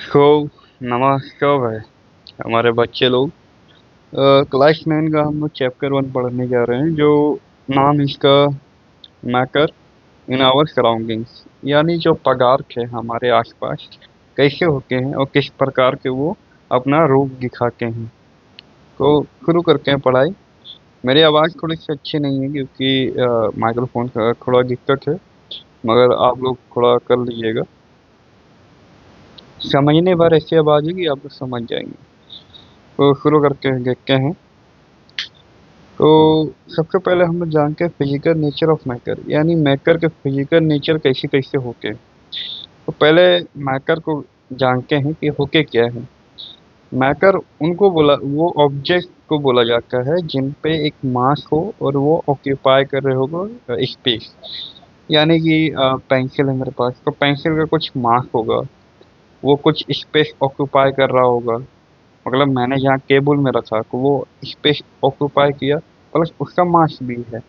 सो नमस्कार भाई। हमारे बच्चे लोग क्लास 9 का हम लोग चैप्टर 1 पढ़ने जा रहे हैं, जो नाम इसका मैकर इन आवर सराउंडिंग्स, यानी जो पदार्थ है हमारे आसपास कैसे होते हैं और किस प्रकार के वो अपना रूप दिखाते हैं। तो शुरू करते हैं पढ़ाई। मेरी आवाज़ थोड़ी सी अच्छी नहीं है क्योंकि माइक्रोफोन का थोड़ा दिक्कत है, मगर आप लोग थोड़ा कर लीजिएगा। समझने भर ऐसी आवाज़ है कि आप लोग समझ जाएंगे। तो शुरू करके देखते हैं। तो सबसे पहले हम लोग जानते हैं फिजिकल नेचर ऑफ मैटर, यानी मैटर के फिजिकल नेचर कैसे कैसे होते हैं। तो पहले मैटर को जानते हैं कि होके क्या है। मैटर उनको बोला, वो ऑब्जेक्ट को बोला जाता है जिन पे एक मास हो और वो ऑक्यूपाई कर रहे होगा स्पेस। यानी कि पेंसिल है मेरे पास, तो पेंसिल का कुछ मास होगा, वो कुछ स्पेस ऑक्यूपाई कर रहा होगा। मतलब मैंने जहाँ केबल में रखा तो वो स्पेस ऑक्यूपाई किया, प्लस उसका मास भी है।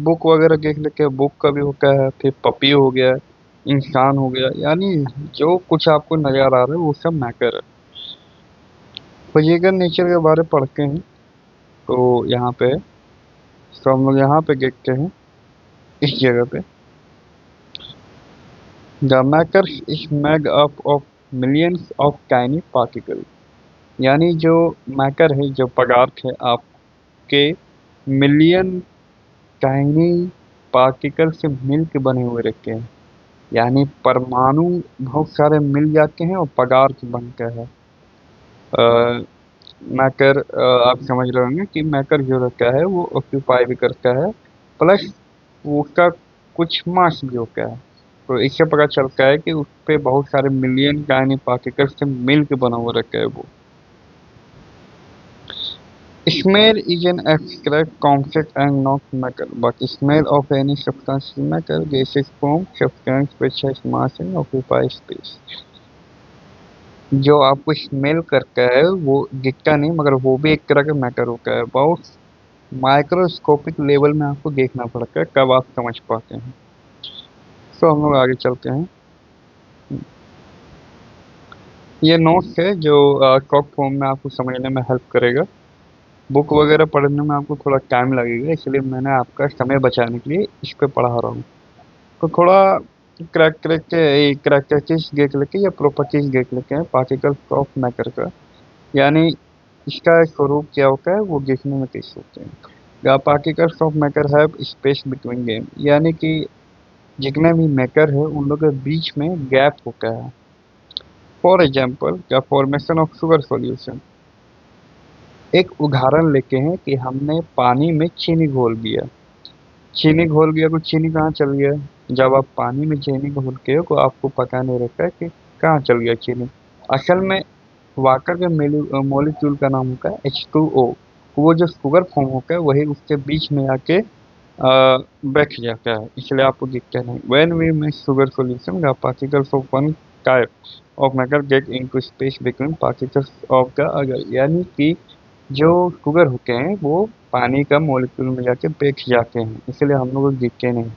बुक वगैरह देख लेते हैं, बुक का भी होता है, फिर पपी हो गया, इंसान हो गया, यानी जो कुछ आपको नजर आ रहा है वो सब मैटर है। फिजिकल नेचर के बारे में पढ़ते हैं। तो यहाँ पे तो हम लोग यहाँ पे देखते हैं, इस जगह पे the matter is made up of millions of tiny particle. यानी जो मैटर है, जो पदार्थ है आपके मिलियन टाइनी पार्टिकल से मिलकर बने हुए रहते हैं। यानी परमाणु बहुत सारे मिल जाते हैं और पदार्थ बनता है। मैटर, आप समझ रहे होंगे कि मैटर जो रहता है वो ऑक्यूपाई भी करता है, प्लस उसका कुछ मास भी होता है। तो इससे पता चलता है कि उस पे बहुत सारे मिलियन टाइनी पार्टिकल से मिल के बना हुआ रहता है वो। Smell is an abstract concept and not matter, but smell of any substance is matter. Gases form substance which has mass and occupy space. जो आपको स्मेल करता है वो दिखता नहीं, मगर वो भी एक तरह का मैटर होता है। बहुत माइक्रोस्कोपिक लेवल में आपको देखना पड़ता है, कब आप समझ पाते हैं। तो हम लोग आगे चलते हैं। ये नोट्स है जो टॉप फॉर्म में आपको समझने में हेल्प करेगा। बुक वगैरह पढ़ने में आपको थोड़ा टाइम लगेगा, इसलिए मैंने आपका समय बचाने के लिए इस पे पढ़ा रहा हूँ। तो थोड़ा क्रैक्टरिस्टिक्स देख लेते हैं या प्रॉपर्टीज देख लेते हैं पार्टिकल्स ऑफ मैटर का। यानी इसका स्वरूप क्या होता है वो देखने में कैसे होते हैं। The particles of matter have space between them, यानी कि जितने भी मैटर है उन लोगों के बीच में गैप होता है। For example, the formation of sugar solution. एक उदाहरण लेते हैं कि हमने पानी में चीनी घोल दिया। चीनी घोल गया तो चीनी कहाँ चल गया। जब आप पानी में चीनी घोलते हो तो आपको पता नहीं रहता है कि कहाँ चल गया चीनी। असल में वाटर के मॉलिक्यूल का नाम होता है H2O। वो जो शुगर फॉर्म होता है वही उसके बीच में आके बैठ जाता है, इसलिए आपको दिखता नहीं। When we mix sugar solution the particles of one type of matter get into space between particles of the other. यानी कि जो शुगर होते हैं वो पानी का मॉलिक्यूल में जाके बैठ जाते हैं, इसलिए हम लोग को दिखते नहीं।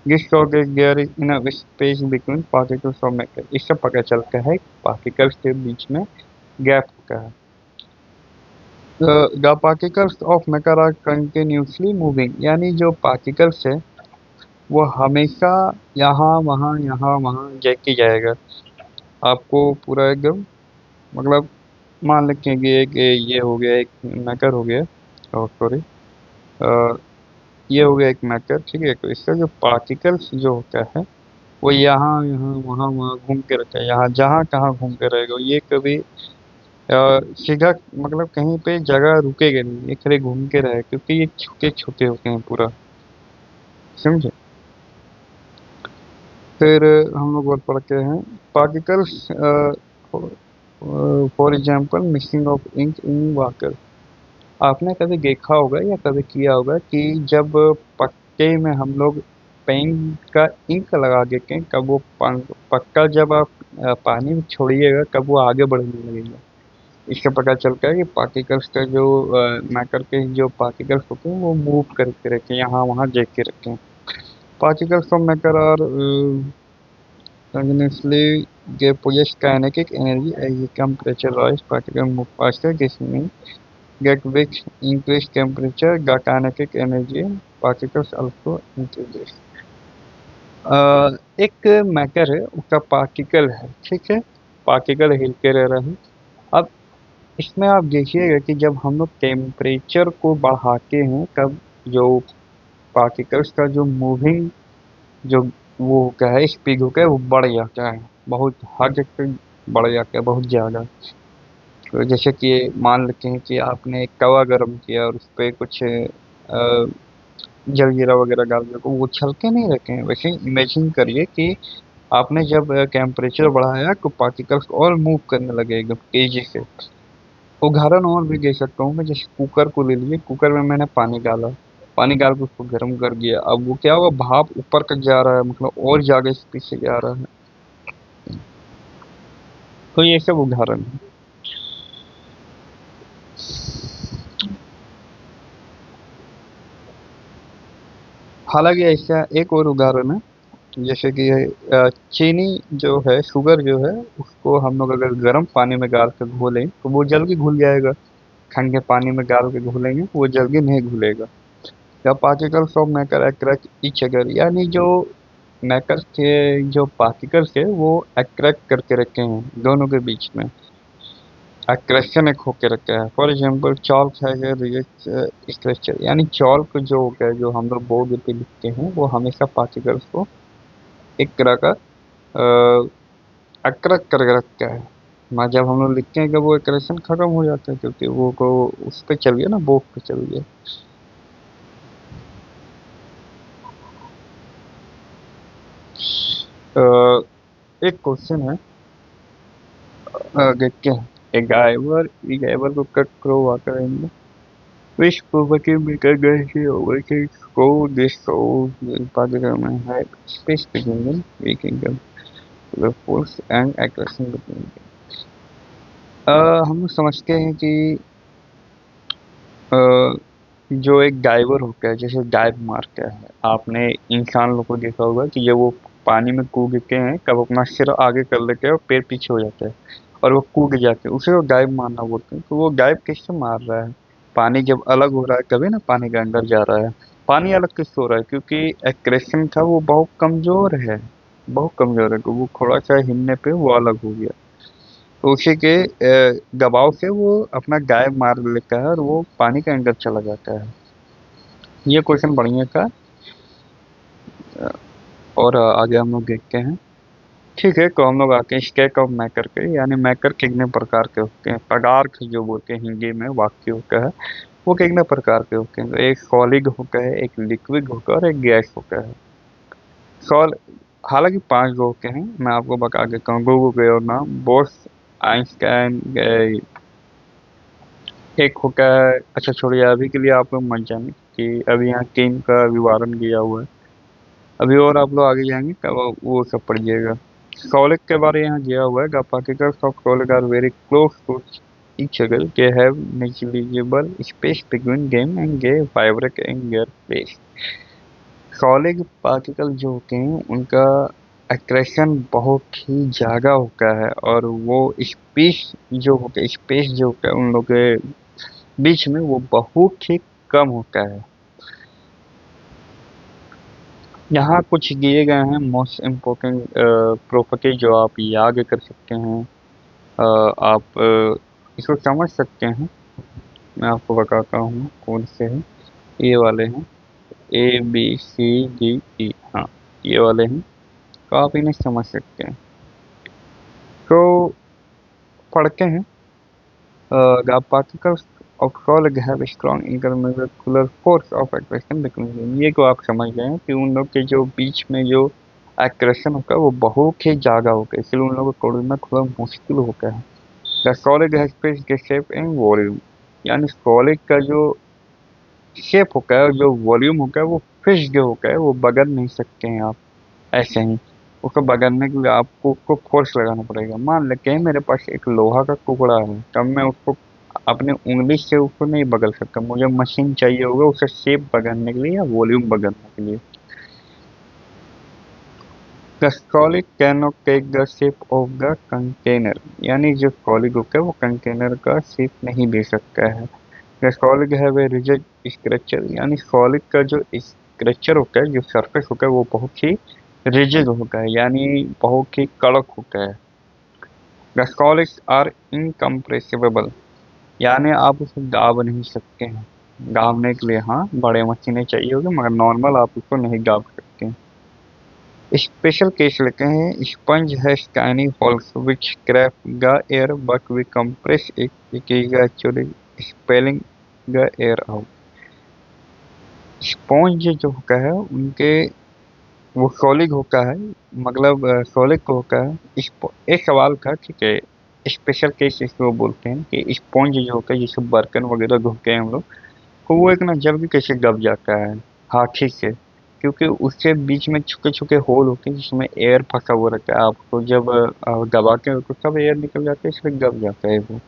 जिस there is in space between particles of matter, इससे पता चलता है पार्टिकल्स के बीच में गैप होता है। The particles of matter are continuously moving, यानी जो पार्टिकल्स है वो हमेशा यहाँ वहाँ जाके जाएगा। आपको पूरा एकदम, मतलब मान लेते कि एक ये हो गया, एक मैटर हो गया, सॉरी, ये हो गया एक मैटर, ठीक है। तो इसका जो पार्टिकल्स जो होता है वो यहाँ वहाँ वहाँ घूमते रहता है, यहाँ जहाँ तहाँ घूमते रहेगा। ये कभी सीधा, मतलब कहीं पे जगह रुकेगा नहीं, ये खाली घूमते रहे, क्योंकि ये छोटे छोटे होते हैं पूरा, समझे। फिर हम लोग और पढ़ते हैं particles. For example mixing of ink in water. आपने कभी देखा होगा या कभी किया होगा कि जब पक्के में हम लोग पेन का इंक लगा देते हैं, कब वो पक्का जब आप पानी में छोड़िएगा कब वो आगे बढ़ने लगेगा। इससे पता चलता है कि पार्टिकल्स का जो मैटर के जो पार्टिकल्स होते हैं वो मूव करके रखते हैं, यहाँ वहाँ देख के रखते हैं। Particles of matter are Continuously they possess kinetic energy as the temperature rise, particles move faster, this means get weak, increase temperature, the kinetic energy, particles also increases. एक मैटर है उसका पार्टिकल है, ठीक है, पार्टिकल हिलते रह रहा है। अब इसमें आप देखिएगा कि जब हम लोग टेम्परेचर को बढ़ाते हैं तब जो पार्टिकल्स का जो मूविंग जो वो क्या है स्पीड होता है वो बढ़ जाता है, बहुत हद तक बढ़ जाता है, बहुत ज़्यादा। तो जैसे कि मान लेते हैं कि आपने एक तवा गरम किया और उस पे कुछ जलजीरा वगैरह डाल दिया तो वो छलके नहीं रहते हैं। वैसे इमेजिन करिए कि आपने जब टेम्परेचर बढ़ाया तो पार्टिकल्स और मूव करने लगे एकदम तेजी से। उदाहरण और भी दे सकता हूँ मैं, जैसे कुकर को ले लीजिए, कुकर में मैंने पानी डाला, पानी डाल के उसको गर्म कर दिया, अब वो क्या हुआ, भाप ऊपर तक जा रहा है, मतलब और ज्यादा स्पीड से जा रहा है। तो ये सब उदाहरण है। हालांकि ऐसा एक और उदाहरण है, जैसे कि चीनी जो है, शुगर जो है, उसको हम लोग अगर गर्म पानी में डाल कर घोलें तो वो जल्दी घुल जाएगा, ठंडे पानी में डाल के घोलेंगे तो वो जल्दी नहीं घुलेगा। The particles of matter attract each other, यानी जो मैटर के जो पार्टिकल्स है वो अट्रैक्ट करके रखे हैं दोनों के बीच में, अट्रैक्शन एक होके रखा है। फॉर एग्जाम्पल चॉल्क है स्ट्रक्चर, यानी चॉल्क जो होता है जो हम लोग बोर्ड पे लिखते हैं वो हमेशा पार्टिकल्स को एक तरह का अट्रैक्ट करके रखता है। मैं जब हम लोग लिखते हैं कि वो एक्रेशन खत्म हो जाता है, क्योंकि वो को उस पे चलिए ना, बोर्ड पे चलिए। एक क्वेश्चन है, देखते हैं। A driver को कट करो water in which property maker guys over के go this so पाकिस्तान में है space between them we can go the force and attraction between them। हम लोग समझते हैं कि अ, जो एक डाइवर होता है, जैसे डाइव मारता है, आपने इंसान लोग को देखा होगा कि जब वो पानी में कूदते हैं तब अपना सिर आगे कर लेते हैं और पैर पीछे हो जाता है और वो कूद जाते हैं, उसे वो डाइव मारना बोलते हैं। तो वो डाइव किससे मार रहा है, पानी जब अलग हो रहा है तभी ना पानी के अंदर जा रहा है। पानी अलग किससे हो रहा है, क्योंकि एक्रेशन था वो बहुत कमजोर है, बहुत कमजोर है, तो वो थोड़ा सा हिलने पे वो अलग हो गया। तो उसी के दबाव से वो अपना डाइव मार लेता है और वो पानी के अंदर चला जाता है। ये क्वेश्चन बढ़िया था। और आगे हम लोग देखते हैं। ठीक है, तो हम लोग आते हैं स्टेट ऑफ मैटर के, यानी मैटर कितने प्रकार के होते हैं, पदार्थ जो बोलते हैं हिंदी में वाक्य होता है, वो कितने प्रकार के होते हैं। तो एक सॉलिड होता है, एक लिक्विड होता है और एक गैस होता है। सॉल हालांकि 5 गो होते हैं, मैं आपको बता देता हूँ गो के और नाम। बोस, आइंस्टाइन, एक होता है, अच्छा छोड़िए अभी के लिए आप लोग मत जाने कि अभी यहाँ किंग का विवरण दिया हुआ है, अभी और आप लोग आगे जाएंगे तब वो सब पढ़िएगा। सॉलिड के बारे यहाँ दिया हुआ है, the particles of solid are very close to each other, they have negligible space between them and they vibrate in their place। Solid particle जो होते हैं उनका अट्रैक्शन बहुत ही ज़्यादा होता है और वो स्पेस जो होता है, स्पेस जो होता है उन लोग के बीच में वो बहुत ही कम होता है। यहाँ कुछ दिए गए हैं मोस्ट इम्पोर्टेंट प्रॉपर्टी जो आप याद कर सकते हैं, आप इसको समझ सकते हैं। मैं आपको बताता हूँ कौन से हैं, ये वाले हैं ABCDE, हाँ ये वाले हैं, तो आप इन्हें समझ सकते हैं। तो पढ़ते हैं। The particles of solid have a strong intermolecular force of attraction between them। ये को आप समझ गए हैं कि उन लोग के जो बीच में जो अट्रैक्शन होता है वो बहुत ही ज़्यादा होता है, इसलिए उन लोगों को तोड़ना थोड़ा मुश्किल होता है। The solid has fixed shape and volume, यानी सॉलिड का जो शेप होता है और जो वॉल्यूम होता है वो फिक्स्ड होता है, वो बदल नहीं सकते हैं आप ऐसे ही। उसको बदलने के लिए आपको उसको फोर्स लगाना पड़ेगा। मान लेते हैं मेरे पास एक लोहा का टुकड़ा है, तब मैं उसको अपने उंगली से उसको नहीं बदल सकता, मुझे मशीन चाहिए होगा उसे शेप बदलने के लिए या वॉल्यूम बदलने के लिए। The solid can not take the shape of the container, यानी जो सॉलिड होता है वो कंटेनर का शेप नहीं दे सकता है। The solid have a rigid structure, यानी सॉलिड का जो स्ट्रक्चर होता है, जो सरफेस होता है वो बहुत ही रिजिड होता है, यानी बहुत ही कड़क होता है। द सॉलिड्स आर इनकम्प्रेसिबल, यानी आप उसे दाब नहीं सकते हैं। दाबने के लिए हाँ बड़े मशीनें चाहिए होगी, मगर नॉर्मल आप उसको नहीं दाब सकते हैं। स्पेशल केस लेते हैं, sponge has tiny holes which trap the air but we compress it is actually expelling the air out. Sponge जो होता है उनके वो सॉलिड होता है, मतलब सॉलिड को होता है। एक सवाल था, ठीक है, स्पेशल केस इसको बोलते हैं कि स्पॉन्ज जो होता है जिसे बर्तन वगैरह धोते हैं हम लोग, तो वो इतना जल्दी कैसे दब जाता है हाथी से, क्योंकि उसके बीच में छुके छुके होल होते हैं जिसमें एयर फंसा हुआ रहता है। आपको जब दबाते हो तो सब एयर निकल जाता है, इसलिए दब जाता है वो।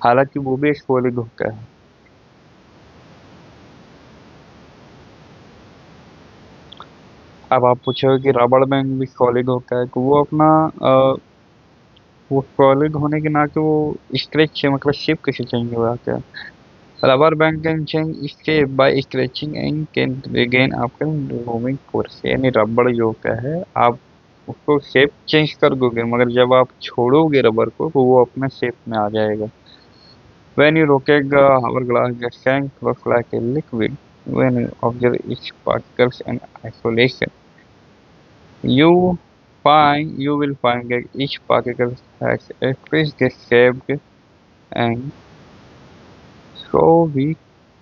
हालांकि वो भी एक सॉलिड होता है। अब आप पूछोगे कि रबड़ बैंड भी सॉलिड होता है, तो वो अपना वो सॉलिड होने के नाते वो स्ट्रेच है, मतलब शेप कैसे चेंज हो जाता है। Rubber band can change shape by stretching and can regain after removing force, यानी रबड़ जो होता है आप उसको शेप चेंज कर दोगे, मगर जब आप छोड़ोगे रबर को तो वो अपने शेप में आ जाएगा। When you rotate the hourglass, the sand flows like a liquid. When you observe its particles in isolation, you will find that each particle has a fixed shape, and so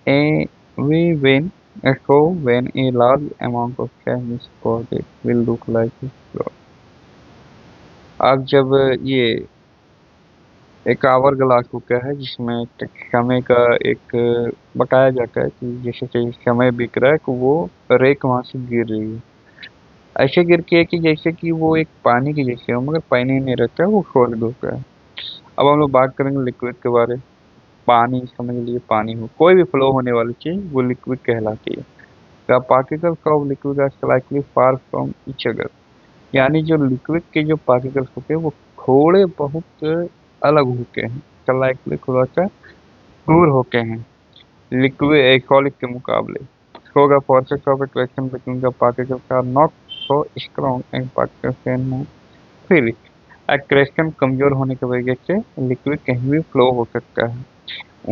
a, we when a large amount of sand is poured, it will look like a floor. अब जब ये एक our glass होता है जिसमें समय का एक बताया जाता है कि जैसे जैसे समय बीत रहा है तो वो रेत वहां से गिर रही है। ऐसे गिर के है कि जैसे कि वो एक पानी की जैसे हो, मगर पानी नहीं रहता है, वो सॉलिड होता है। अब हम लोग बात करेंगे लिक्विड के बारे में। पानी समझ लीजिए, पानी हो कोई भी फ्लो होने वाली चीज वो लिक्विड कहलाती है। The particles of liquid are slightly far from each other, यानी जो लिक्विड के जो पार्टिकल्स होते हैं वो थोड़े बहुत अलग होते हैं, स्लाइटली थोड़ा सा दूर होते हैं लिक्विड एक सॉलिड के मुकाबले। So the forces of attraction between the particles are not so strong and particles can move freely. Attraction कमजोर होने की वजह से लिक्विड कहीं भी फ्लो हो सकता है।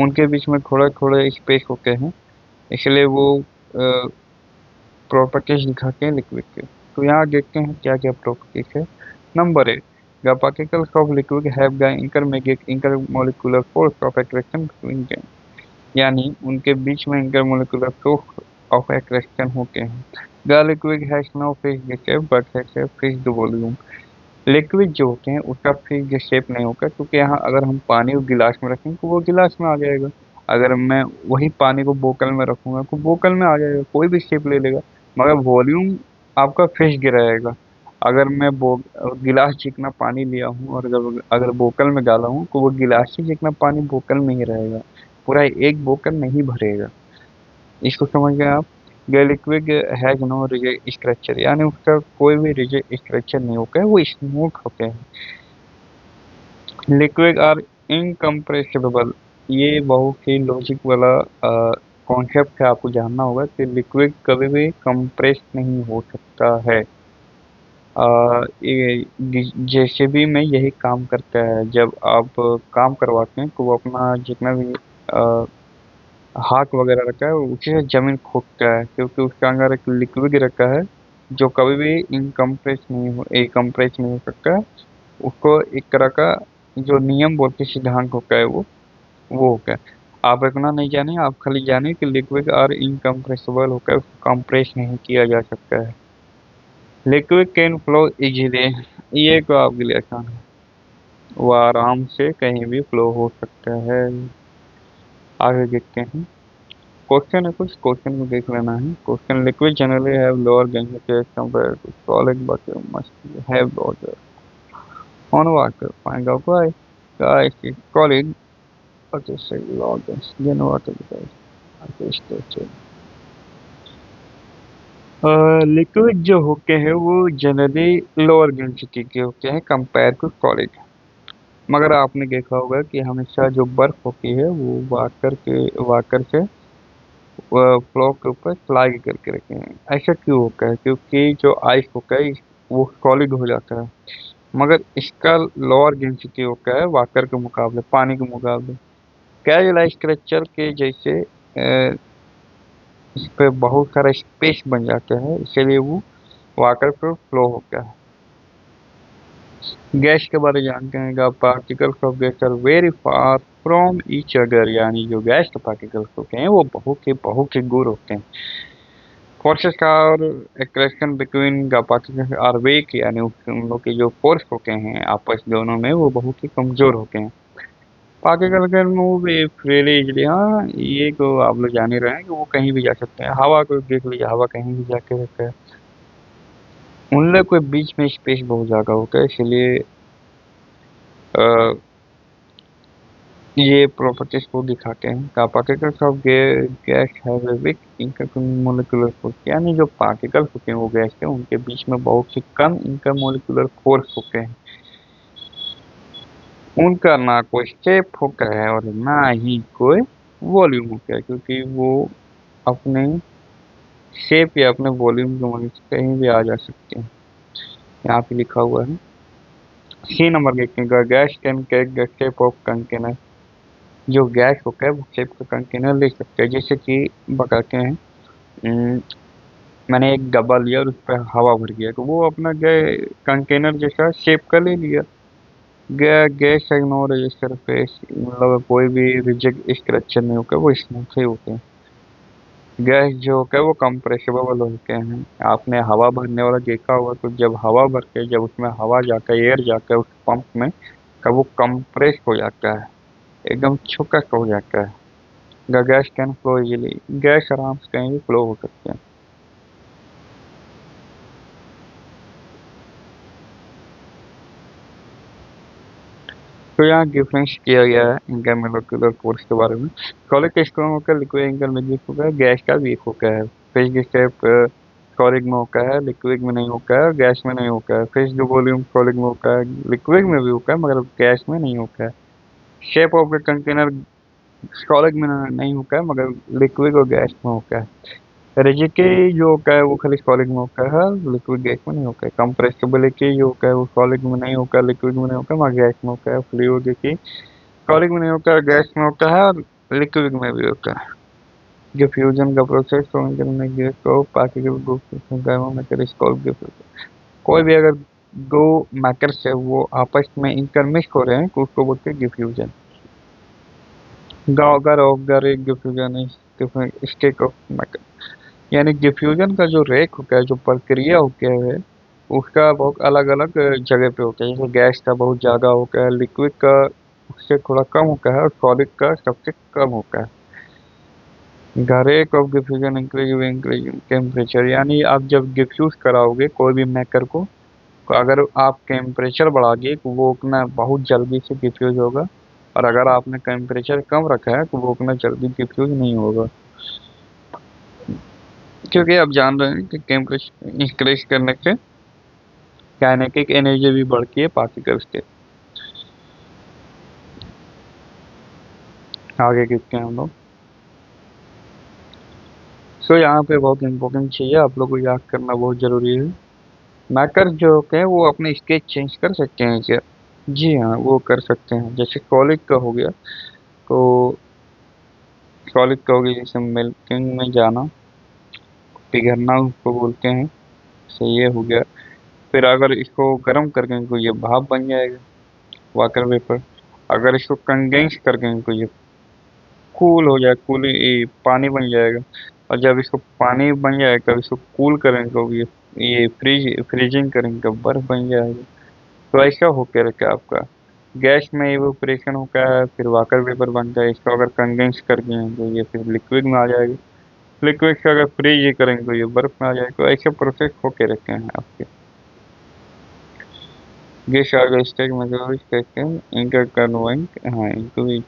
उनके बीच में थोड़ा थोड़ा स्पेस होते हैं, इसलिए वो प्रॉपर्टीज दिखाते हैं लिक्विड के। तो यहाँ देखते हैं क्या क्या प्रॉपर्टीज है। Number 8, the particles of liquid have the intermediate intermolecular force of attraction between them, यानी उनके बीच में इंटरमोलिकुलर फोर्स ऑफ अट्रैक्शन होते हैं। The liquid has no fixed shape but has a fixed volume. Liquid जो होते हैं उसका फिक्स्ड शेप नहीं होगा, क्योंकि यहाँ अगर हम पानी को गिलास में रखें तो वो गिलास में आ जाएगा। अगर मैं वही पानी को बोतल में रखूंगा तो बोतल में आ जाएगा, कोई भी शेप ले लेगा, मगर वॉल्यूम आपका फिक्स्ड रहेगा। अगर मैं गिलास जितना पानी लिया हूँ और अगर अगर बोतल में डाला हूँ तो वो गिलास ही जितना पानी बोतल में ही रहेगा, पूरा एक बोतल नहीं भरेगा। इसको समझ गए आप। The liquid has no rigid structure, यानी उसका कोई भी रिजिड स्ट्रक्चर नहीं होता है, वो स्मूथ होते हैं। लिक्विड आर इनकम्प्रेसिबल, ये बहुत ही लॉजिक वाला कॉन्सेप्ट है, आपको जानना होगा कि लिक्विड कभी भी कंप्रेस नहीं हो सकता है। ये जैसे भी में यही काम करता है, जब आप काम करवाते हैं तो वो अपना जितना भी हाथ वगैरह रखा है उसी से जमीन खोदता है, क्योंकि उसके अंदर एक लिक्विड रखा है जो कभी भी कंप्रेस नहीं हो सकता है। उसको एक तरह का जो नियम बोलते सिद्धांत होता है वो होता है। आप इतना नहीं जाने, आप खाली जाने कि लिक्विड और इनकम्प्रेसिबल होकर उसको कंप्रेस नहीं किया जा सकता है। लिक्विड कैन फ्लो इजीली, ये तो आपके लिए आसान है, वो आराम से कहीं भी फ्लो हो सकता है। आगे देखते हैं। क्वेश्चन है, कुछ क्वेश्चन को देख लेना है। Question, liquid generally have lower density compare to solid but must have water on water. Find out why. Guys, it's solid but it's a low density than water because of its structure. Liquid जो होते हैं वो generally lower density के होते हैं compare to solid. मगर आपने देखा होगा कि हमेशा जो बर्फ होती है वो वाकर से फ्लो के ऊपर स्लाइड करके रखे हैं। ऐसा क्यों होता है? क्योंकि जो आइस होता है वो सॉलिड हो जाता है, मगर इसका लोअर डेंसिटी होता है वाटर के मुकाबले, पानी के मुकाबले। कैजुअल स्ट्रक्चर के जैसे इस पे बहुत सारा स्पेस बन जाता है, इसीलिए वो वाटर पे फ्लो होता है। गैस के बारे में जानते हैं आप, particles of gas are very far from each other, यानी जो गैस के पार्टिकल्स होते हैं वो बहुत ही दूर होते हैं। फोर्सेस और attraction between the particles are weak, यानी उन लोग के जो फोर्स होते हैं आपस दोनों में वो बहुत ही कमजोर होते हैं। Particle can move freely easily, हाँ ये तो आप लोग जान ही रहे हैं कि वो कहीं भी जा सकते हैं। हवा को देख लीजिए, हवा कहीं भी जाके रहता है। उन लोग के बीच में स्पेस बहुत ज्यादा होता है, इसलिए ये प्रॉपर्टीज को दिखाते हैं। The particles of gas have a weak intermolecular force, यानी जो पार्टिकल्स होते हैं वो गैस के, उनके बीच में बहुत ही कम इंटरमोलिकुलर फोर्स होते हैं। उनका ना कोई शेप होता है और ना ही कोई वॉल्यूम होता है, क्योंकि वो अपने शेप या अपने वॉल्यूम की मदद से कहीं भी आ जा सकते हैं। यहाँ पे लिखा हुआ है सी नंबर लिखेगा, gas can take the shape of container. जो गैस होता है वो शेप का कंटेनर ले सकते हैं। जैसे कि बताते हैं, अम, मैंने एक डब्बा लिया और उस पर हवा भर दिया तो वो अपना कंटेनर जैसा शेप का ले लिया। गैस इग्नोर सरफेस, मतलब कोई भी रिजिड स्ट्रक्चर नहीं होता, वो स्मूथ ही होते हैं। गैस जो होता है वो कंप्रेसिबल होते हैं। आपने हवा भरने वाला देखा होगा, तो जब हवा भरते हैं, जब उसमें हवा जाता है, एयर जाता है उस पंप में, तब वो कंप्रेस हो जाता है, एकदम छुकक हो जाता है। The gas can flow easily, gas आराम से कहीं भी फ्लो हो सकते हैं। तो यहाँ डिफरेंस किया गया है इनका मोलिकुलर फोर्स के बारे में। सॉलिड स्ट्रॉन्ग होकर लिक्विड एंगल में वीक होगा है, गैस का वीक होता है। फेज की स्टेप सॉलिड में होता है, लिक्विड में नहीं होता है, गैस में नहीं होता है। फेज जो वॉल्यूम सॉलिड में होता है, लिक्विड में भी होता है, मगर गैस में नहीं होता है। Shape of the container solid में नहीं होता है, मगर लिक्विड और गैस में होता है। रिजिडिटी जो होता है वो खाली सॉलिड में होता है, लिक्विड गैस में नहीं होता है। कंप्रेसिबिलिटी जो होता है वो सॉलिड में नहीं होता, लिक्विड में नहीं होता, मगर गैस में होता है। फ्लूइडिटी सॉलिड में नहीं होता है, गैस में होता है और लिक्विड में भी होता है। डिफ्यूजन का प्रोसेस तो में गैस को पार्टिकल डिफ्यूजन। कोई भी अगर दो मैटर से वो आपस में इंटरमिक्स हो रहे हैं तो उसको बोलते हैं डिफ्यूजन। गागर of the rate diffusion is state of matter, यानी डिफ्यूजन का जो रेट होता है, जो प्रक्रिया होती है, उसका बहुत अलग अलग जगह पे होता है। जैसे गैस का बहुत ज़्यादा होता है, लिक्विड का उससे थोड़ा कम होता है और सॉलिड का सबसे कम होता है। The rate of diffusion increase temperature, यानी आप जब डिफ्यूज कराओगे कोई भी मैटर को, तो अगर आप टेम्परेचर बढ़ाओगे तो वो उतना बहुत जल्दी से डिफ्यूज होगा, और अगर आपने टेम्परेचर कम रखा है तो वो उतना जल्दी डिफ्यूज नहीं होगा। क्योंकि आप जान रहे हैं कि टेम्परेचर इंक्रीज करने से काइनेटिक एनर्जी भी बढ़ती है पार्टिकल्स के। आगे देखते हैं हम लोग। सो यहाँ पे बहुत इंपॉर्टेंट चीज़ है, आप लोग को याद करना बहुत जरूरी है। मैटर जो होते हैं वो अपने स्टेट चेंज कर सकते हैं क्या? जी हाँ, वो कर सकते हैं। जैसे सॉलिड का हो गया, तो सॉलिड का हो गया जैसे मेल्टिंग में जाना, पिघलना उसको बोलते हैं। तो ये हो गया। फिर अगर इसको गर्म करके तो ये भाप बन जाएगा, वाटर वेपर। अगर इसको कंडेंस करके तो ये कूल हो जाए, कूल पानी बन जाएगा। और जब इसको पानी बन जाएगा तब इसको कूल करेंगे तो ये फ्रीजिंग करेंगे तो बर्फ बन जाएगा। तो ऐसा होकर रखा आपका गैस में इवेपोरेशन होता है, फिर वाटर वेपर बनता है। इसको अगर कंडेंस कर दिए तो ये फिर लिक्विड में आ जाएगी। लिक्विड से अगर फ्रीज करेंगे तो ये बर्फ में आ जाएगा। तो ऐसे प्रोसेस होके रखे हैं आपके। गैस आगे स्टेज में जो स्टेज इंटर कन्वेंट, हाँ इनको भी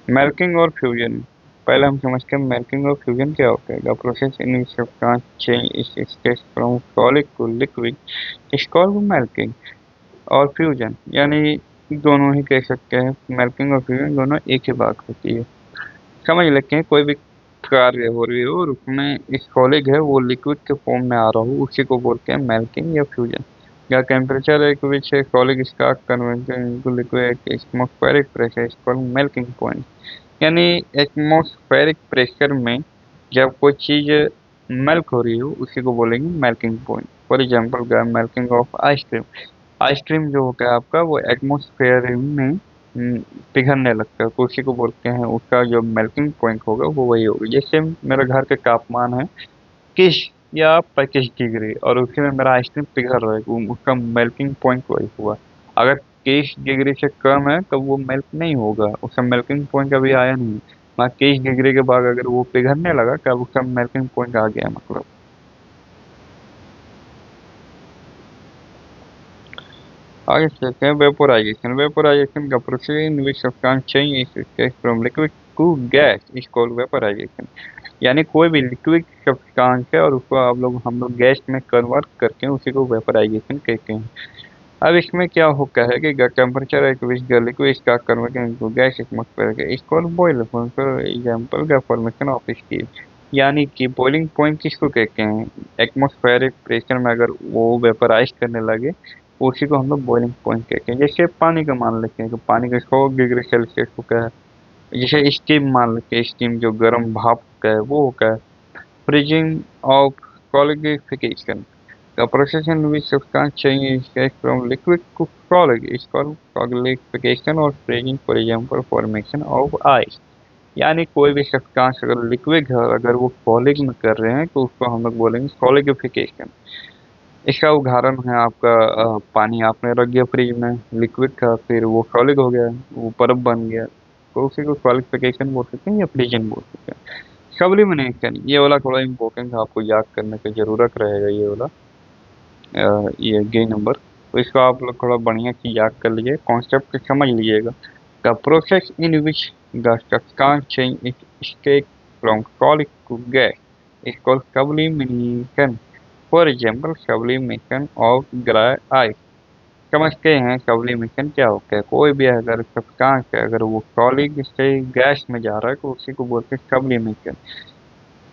मेल्टिंग और फ्यूजन। पहले हम समझते हैं मेल्टिंग और फ्यूजन क्या होता है। The process in which substance change is state from solid to liquid is called melting और फ्यूजन, यानी दोनों ही कह सकते हैं, मेल्टिंग और फ्यूजन दोनों एक ही बात होती है। समझ लेते हैं कोई भी कार्य हो रही हो और उसमें एक सॉलिड है वो लिक्विड के फॉर्म में आ रहा हो, उसी को बोलते हैं मेल्टिंग या फ्यूजन। या टेम्परेचर एक विच solid start conversion into liquid atmospheric pressure is called melting point, यानी एटमॉस्फेरिक प्रेशर में जब कोई चीज मेल्ट हो रही हो उसी को बोलेंगे melting point. For example melting of ice cream, ice cream जो होता है आपका वो एटमॉस्फेयर में पिघलने लगता है तो उसी को बोलते हैं, उसका जो मेल्टिंग पॉइंट होगा वो वही होगा। जैसे मेरे घर के तापमान है 21 या 25 डिग्री और उसी में मेरा आइसक्रीम पिघल रहा है, उसका मेल्टिंग पॉइंट वही हुआ। अगर 23 डिग्री से कम है तो वो मेल्ट नहीं होगा, उसका मेल्टिंग पॉइंट अभी आया नहीं। मैं 23 डिग्री के बाद अगर वो पिघलने लगा तब उसका मेल्टिंग पॉइंट आ गया मतलब। आगे चलते हैं वेपोराइजेशन। वेपोराइजेशन का process in which substance change is state from liquid to gas is called vaporisation, यानी कोई भी लिक्विड सब्सटेंस है और उसको हम लोग गैस में कन्वर्ट करके उसी को वेपोराइजेशन कहते हैं। अब इसमें क्या होता है कि temperature at which the liquid start converting into gas atmosphere is called boiling point, for example the formation of steam, यानी कि बॉइलिंग पॉइंट किसको कहते हैं, एटमॉस्फेरिक प्रेशर में अगर वो वेपराइज करने लगे उसी को हम लोग बॉइलिंग पॉइंट कहते हैं। जैसे पानी का मान लेते हैं कि पानी का 100 डिग्री सेल्सियस होता है। जैसे स्टीम मान लेते हैं, स्टीम जो गर्म भाप का है वो होता है। Freezing of solidification, the process in which substance changes from liquid to solid is called solidification or freezing, for example formation of ice, यानी कोई भी सब्सटेंस अगर लिक्विड है अगर वो सॉलिड में कर रहे हैं तो उसको हम लोग बोलेंगे सॉलिडिफिकेशन। इसका उदाहरण है आपका पानी आपने रख दिया फ्रिज में, लिक्विड था फिर वो सॉलिड हो गया, वो बर्फ बन गया, तो उसी को सॉलिडिफिकेशन बोल सकते हैं या फ्रीजन बोल सकते हैं। सब्लिमिनेशन ये वाला थोड़ा इम्पोर्टेंट है, आपको याद करने की जरूरत रहेगा ये वाला, ये गे नंबर, तो इसको आप लोग थोड़ा बढ़िया से याद कर लीजिए, कॉन्सेप्ट समझ लीजिएगा। The process in which the substance change its state from solid to gas is called sublimination, for example sublimation of dry ice. समझते हैं सब्लिमेशन क्या होता है, कोई भी अगर सब्सटेंस है अगर वो सॉलिड से गैस में जा रहा है तो उसी को बोलते हैं सब्लिमेशन।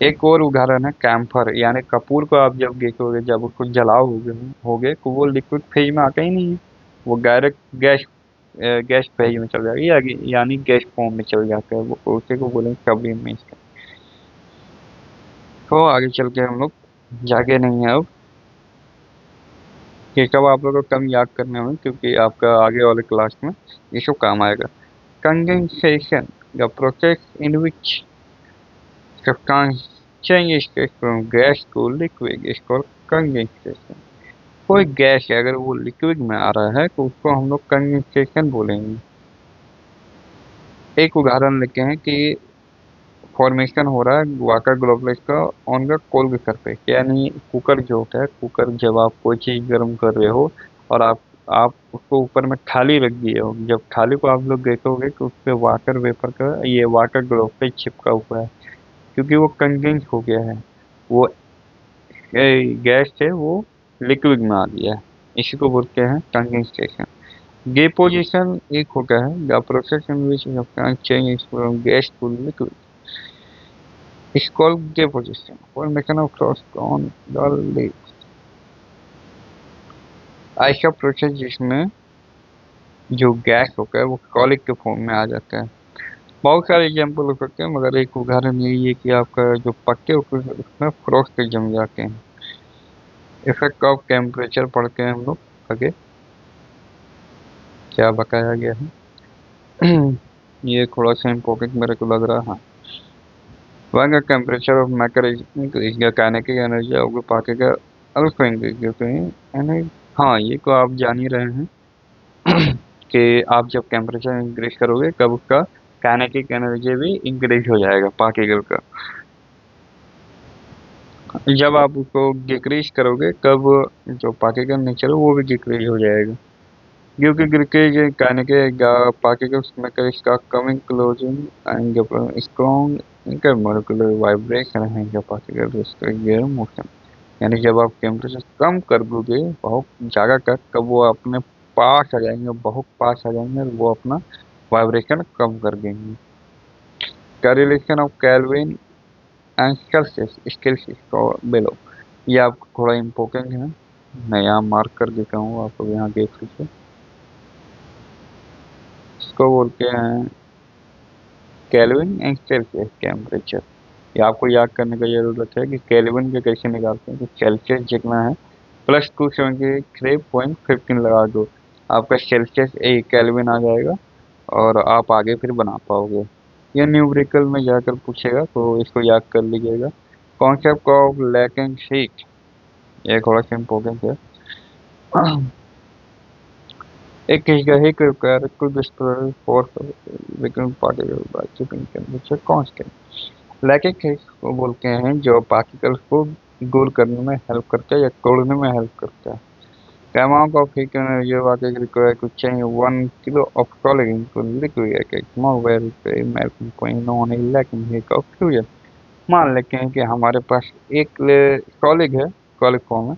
एक और उदाहरण है कैम्फर, यानी कपूर को आप जब देखोगे जब उसको जलाओगे तो वो लिक्विड फेज में आता ही नहीं है, वो डायरेक्ट गैस फेज में चल जाएगी यानी गैस फॉर्म में चल जाता है, वो उसी को बोलेंगे सब्लिमेशन। तो आगे चल के हम लोग जागे नहीं है अब, ये सब आप लोगों को कम याद करने होंगे क्योंकि आपका आगे वाले क्लास में ये सब काम आएगा। Condensation, the process in which substance change from gas to liquid is called condensation. कोई गैस है अगर वो लिक्विड में आ रहा है तो उसको हम लोग कंडेंसेशन बोलेंगे। एक उदाहरण लेते हैं कि फॉर्मेशन हो रहा है वाटर ग्लोबुलस का ऑन द कोल्ड सरफेस, यानी कुकर जो होता है, कुकर जब आप कोई चीज़ गर्म कर रहे हो और आप उसको ऊपर में थाली रख दिए हो, जब थाली को आप लोग देखोगे तो उस पर वाटर वेपर का ये वाटर ग्लोबुलस चिपका हुआ है क्योंकि वो कंडेंस हो गया है, वो गैस से वो लिक्विड में आ गया है, इसी को बोलते हैं कंडेंसेशन। डिपोजिशन एक होता है the process in which substance change from gas to liquid is called deposition, formation of frost on the leaves। ऐसा प्रोसेस जिसमें जो गैस होता है वो सॉलिड के फॉर्म में आ जाता है। बहुत सारे एग्जाम्पल हो सकते हैं मगर एक उदाहरण यही है कि आपका जो पत्ते होते हैं उसमें फ्रॉस्ट जम जाते हैं। इफेक्ट ऑफ टेम्परेचर पढ़ते हैं हम लोग आगे, क्या बताया गया है ये थोड़ा सा इम्पोर्टेंट मेरे को लग रहा है। हाँ, when the temperature of matter is increased the kinetic energy of the particle also increases यानी हाँ ये तो आप जान ही रहे हैं कि आप जब टेम्परेचर इंक्रीज करोगे तब उसका काइनेटिक एनर्जी भी इंक्रीज हो जाएगा पार्टिकल का, जब आप उसको डिक्रीज करोगे तब जो पार्टिकल नेचर है वो भी डिक्रीज हो जाएगा क्योंकि decrease kinetic particles matter start coming closing and strong इनका मोलिकुलर वाइब्रेशन है जो पार्टिकल उसका गेयर मोशन, यानी जब आप टेम्परेचर कम कर दोगे बहुत जगह का, तब वो अपने पास आ जाएंगे, बहुत पास आ जाएंगे और वो अपना वाइब्रेशन कम कर देंगे। क्या relation of kelvin and Celsius scales को बेलो, ये आपको थोड़ा इम्पोर्टेंट है, मैं यहाँ मार्क कर देता हूँ, आप यहाँ देख लीजिए। इसको बोलते हैं केल्विन एंड सेल्सियस टेम्परेचर। ये आपको याद करने की जरूरत है कि केल्विन के कैसे निकालते हैं, कि सेल्सियस जितना है प्लस 273.15 लगा दो, आपका सेल्सियस एक केल्विन आ जाएगा और आप आगे फिर बना पाओगे। ये न्यूमेरिकल में जाकर पूछेगा तो इसको याद कर लीजिएगा। कॉन्सेप्ट ऑफ लैटेंट हीट, ये थोड़ा सा इम्पोर्टेंट है। एक heat require to destroy force within particle by keeping temperature constant. Latent heat को बोलते हैं जो पार्टिकल्स को दूर करने में हेल्प करता है या तोड़ने में हेल्प करता है। The amount of heat energy was required to change 1 kilo of solid into liquid at a small very melting point known as latent heat of fusion। मान लेते हैं कि हमारे पास एक सॉलिड है, सॉलिड फॉर्म है,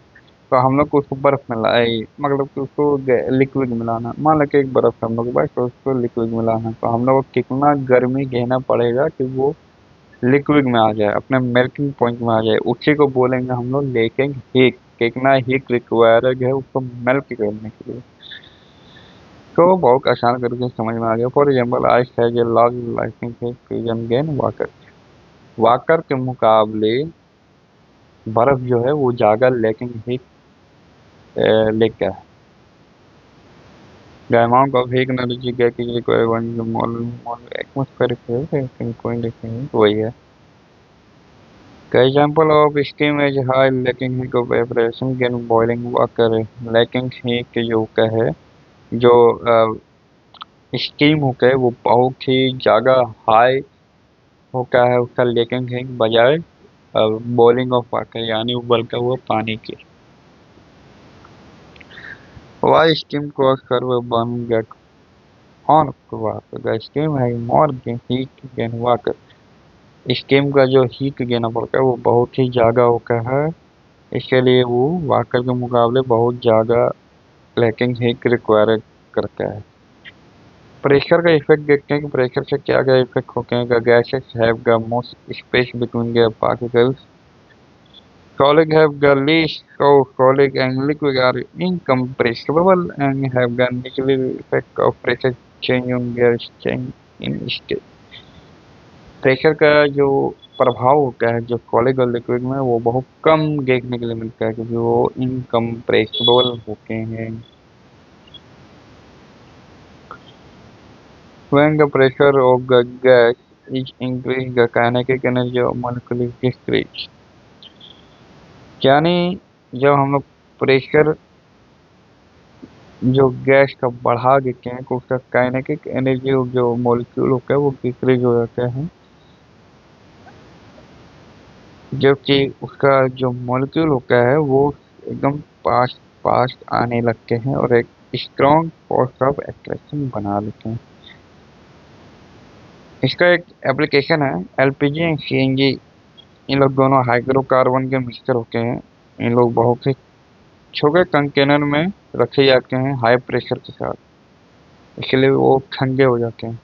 तो हम लोग को उसको बर्फ में मतलब कि उसको लिक्विड मिलाना, मान लेते एक बर्फ है हम लोग के पास, तो उसको लिक्विड मिलाना, तो हम लोग को कितना गर्मी देना पड़ेगा कि वो लिक्विड में आ जाए, अपने मेल्टिंग पॉइंट में आ जाए, उसी को बोलेंगे हम लोग लेकिन हीट, कितना हीट रिक्वायर्ड है उसको मेल्ट करने के लिए। तो बहुत आसान करके समझ में आ गया। For example ice has a large lighting fusion gain water, water के मुकाबले बर्फ जो है वो ज्यादा लेकिन हीट लेकर है। The amount of heat energy get is required when the mole atmospheric point वही है। The example of steam is high lacking heat of evaporation can boiling water। lacking heat जो का है, जो स्टीम होता है वो बहुत ही ज़्यादा हाई होता है उसका लेकिन हिट बजाय बॉइलिंग ऑफ वाटर यानी उबलता हुआ पानी के। Why steam cause server burn get on to water? The steam has more heat than water। Steam का जो हीट देना पड़ता है वो बहुत ही ज़्यादा होता है, इसके लिए वो वाटर के मुकाबले बहुत ज़्यादा लेकिन हीट रिक्वायर करता है। प्रेशर का इफेक्ट देखते हैं कि प्रेशर से क्या क्या इफेक्ट होते हैं। Gases have the most space between their particles, solid have the least, so solid and liquid are incompressible and have the negative effect of pressure change on their change in state। Pressure का जो प्रभाव होता है जो solid और liquid में वो बहुत कम देखने के लिए मिलता है क्योंकि वो इनकम्प्रेसिबल होते हैं। When the pressure of the gas is increased, the kinetic energy of molecule is decreased। यानी जब हम लोग प्रेशर जो गैस का बढ़ा देते हैं तो उसका काइनेटिक एनर्जी जो मॉलिक्यूल होता है वो डिक्रीज हो जाता है, जबकि उसका जो मॉलिक्यूल होता है वो एकदम पास पास आने लगते हैं और एक स्ट्रॉन्ग फोर्स ऑफ अट्रैक्शन बना लेते हैं। इसका एक एप्लीकेशन है एलपीजी एंड सीएनजी, इन लोग दोनों हाइड्रोकार्बन के मिक्सचर होते हैं, इन लोग बहुत ही छोटे कंटेनर में रखे जाते हैं हाई प्रेशर के साथ, इसलिए वो ठंडे हो जाते हैं।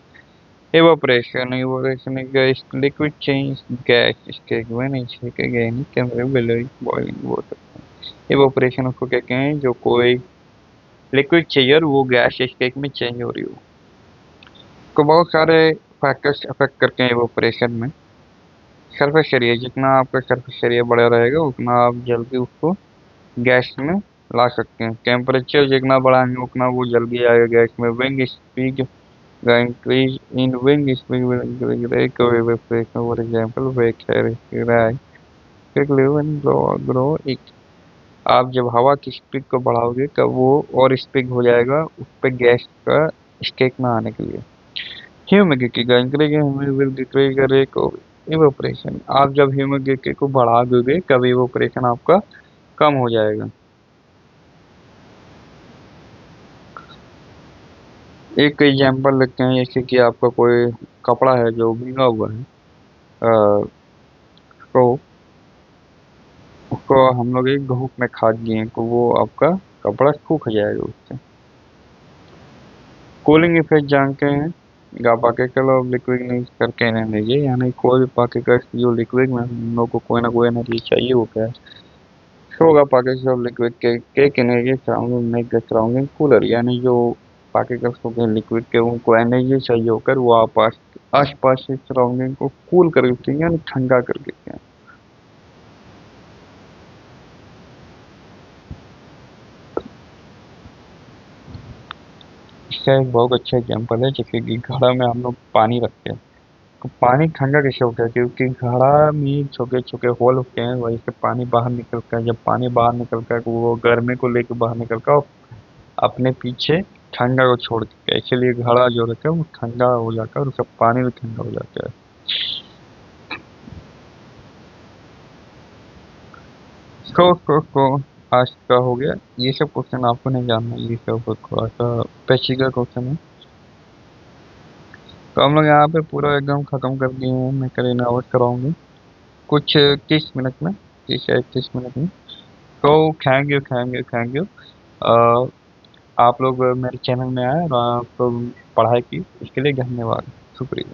evaporation is liquid change gas state when it's again temperature below boiling water। evaporation उसको कहते हैं जो कोई लिक्विड चाहिए और वो गैस स्टेट में चेंज हो रही हो। तो बहुत सारे फैक्टर्स अफेक्ट करते हैं evaporation में। सरफेस एरिया, जितना आपका सरफेस एरिया बड़ा रहेगा उतना आप जल्दी उसको गैस में ला सकते हैं। टेम्परेचर जितना बढ़ाएंगे उतना वो जल्दी आएगा गैस में। Wing speed, the increase in wind speed will increase the recovery vibration। For example, wake rise quickly when grow it। आप जब हवा की स्पीड को बढ़ाओगे तब वो और स्पीड हो जाएगा उस पे गैस का स्टेट में आने के लिए। ह्यूमिडिटी का increase will decrease the rate of evaporation. आप जब ह्यूमिडिटी को बढ़ा दोगे तब इवेपोरेशन आपका कम हो जाएगा। एक एग्जाम्पल लेते हैं, जैसे कि आपका कोई कपड़ा है जो भीगा हुआ है, तो उसको हम लोग एक धूप में खाक दिए तो वो आपका कपड़ा सूख जाएगा उससे। कूलिंग इफेक्ट जानते हैं। आप आके चलो लिक्विड नहीं करके रहने दीजिए, यानी कोई भी पार्टिकल जो लिक्विड में हम लोग को कोई ना कोई एनर्जी चाहिए होता है। होगा पार्टिकल्स ऑफ लिक्विड के energy surrounding make the surrounding cooler, यानी जो पार्टिकल्स होते हैं लिक्विड के उनको एनर्जी चाहिए होकर वो आप आस पास के सराउंडिंग को कूल कर देते हैं, यानी ठंडा कर देते हैं। इसका एक बहुत अच्छा एग्जाम्पल है, जैसे कि घड़ा में हम लोग पानी रखते हैं तो पानी ठंडा कैसे होता है, क्योंकि घड़ा में छोटे छोटे होल होते हैं, वहीं से पानी बाहर निकलता है। जब पानी बाहर निकलता है तो वो गर्मी को लेकर बाहर निकलता है और अपने पीछे ठंडा को छोड़ देता है, इसीलिए घड़ा जो रहता है वो ठंडा हो जाता है और उसका पानी भी ठंडा हो जाता है। तो आज का हो गया। ये सब क्वेश्चन आपको नहीं जानना, ये सब थोड़ा सा पेचीदा क्वेश्चन है। तो हम लोग यहाँ पे पूरा एकदम खत्म कर दिए हैं, मैं करीन आउट कराऊंगी कुछ 30 मिनट में, 30 या 31 मिनट में। तो थैंक यू। आप लोग मेरे चैनल में आए और आप लोग पढ़ाई की, इसके लिए धन्यवाद, शुक्रिया।